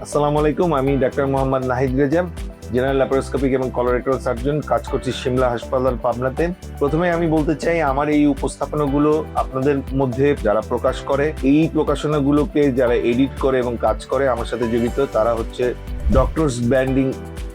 আসসালামু আলাইকুম, আমি doctor Mohammad Nahid Reza, general laparoscopic এবং কলোরেক্টাল সার্জন, কাজ করছি সিমলা হাসপাতাল পাবনাতে। প্রথমে আমি বলতে চাই, আমার এই উপস্থাপনাগুলো আপনাদের মধ্যে যারা প্রকাশ করে, এই প্রকাশনাগুলোকে যারা এডিট করে এবং কাজ করে আমার সাথে জড়িত, তারা হচ্ছে ডক্টরস ব্র্যান্ডিং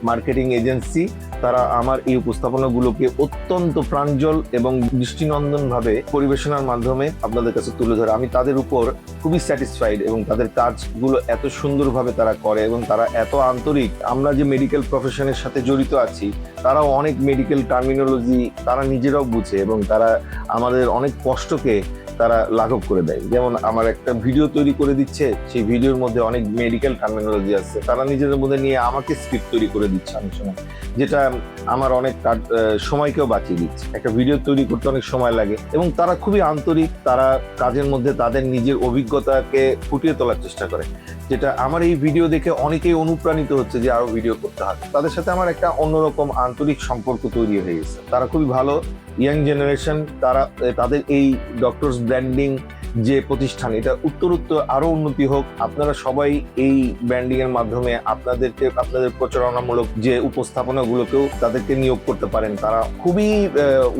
মার্কেটিং এজেন্সি। তারা আমার এই উপস্থাপনাগুলোকে অত্যন্ত প্রাঞ্জল এবং দৃষ্টিনন্দন ভাবে পরিবেশনার মাধ্যমে আপনাদের কাছে তুলে ধরে। আমি তাদের উপর খুবই স্যাটিসফাইড এবং তাদের কাজগুলো এত সুন্দরভাবে তারা করে এবং তারা এত আন্তরিক। আমরা যে মেডিকেল প্রফেশনের সাথে জড়িত আছি, তারাও অনেক মেডিকেল টার্মিনোলজি তারা নিজেরাও বুঝে এবং তারা আমাদের অনেক কষ্টকে তারা লাঘব করে দেয়। যেমন আমার একটা ভিডিও তৈরি করে দিচ্ছে, সেই ভিডিওর মধ্যে অনেক মেডিকেল টার্মিনোলজি আছে, তারা নিজেদের মধ্যে নিয়ে আমাকে স্ক্রিপ্ট তৈরি করে দিচ্ছে অনেক সময়, যেটা আমার অনেক সময়কেও বাঁচিয়ে দিচ্ছে। একটা ভিডিও তৈরি করতে অনেক সময় লাগে এবং তারা খুবই আন্তরিক, তারা কাজের মধ্যে তাদের নিজের অভিজ্ঞতাকে ফুটিয়ে তোলার চেষ্টা করে, যেটা আমার এই ভিডিও দেখে অনেকেই অনুপ্রাণিত হচ্ছে যে আরো ভিডিও করতে হবে। তাদের সাথে আমার একটা অন্যরকম আন্তরিক সম্পর্ক তৈরি হয়ে গেছে। তারা খুবই ভালো, ইয়াং জেনারেশন। তাদের এই ডক্টরস ব্র্যান্ডিং যে প্রতিষ্ঠান, এটা উত্তরোত্তর আরো উন্নতি হোক। আপনারা সবাই এই ব্র্যান্ডিং এর মাধ্যমে আপনাদের প্রচারণামূলক যে উপস্থাপনাগুলোকেও তাদেরকে নিয়োগ করতে পারেন। তারা খুবই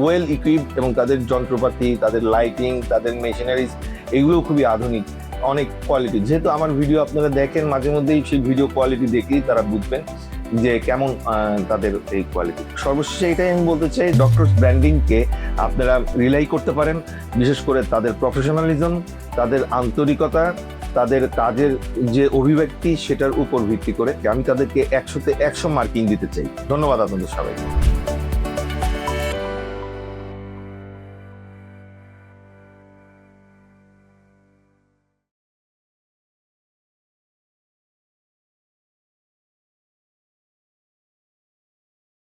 ওয়েল ইকুইপড এবং তাদের যন্ত্রপাতি, তাদের লাইটিং, তাদের মেশিনারিজ এগুলো খুবই আধুনিক, অনেক কোয়ালিটি। যেহেতু আমার ভিডিও আপনারা দেখেন মাঝে মধ্যেই, সেই ভিডিও কোয়ালিটি দেখেই তারা বুঝবেন যে কেমন তাদের এই কোয়ালিটি। সর্বশেষে এটাই আমি বলতে চাই, ডক্টরস ব্র্যান্ডিংকে আপনারা রিলাই করতে পারেন, বিশেষ করে তাদের প্রফেশনালিজম, তাদের আন্তরিকতা, তাদের কাজের যে অভিব্যক্তি, সেটার উপর ভিত্তি করে আমি তাদেরকে 100-তে 100 মার্কিং দিতে চাই। ধন্যবাদ আপনাদের সবাইকে।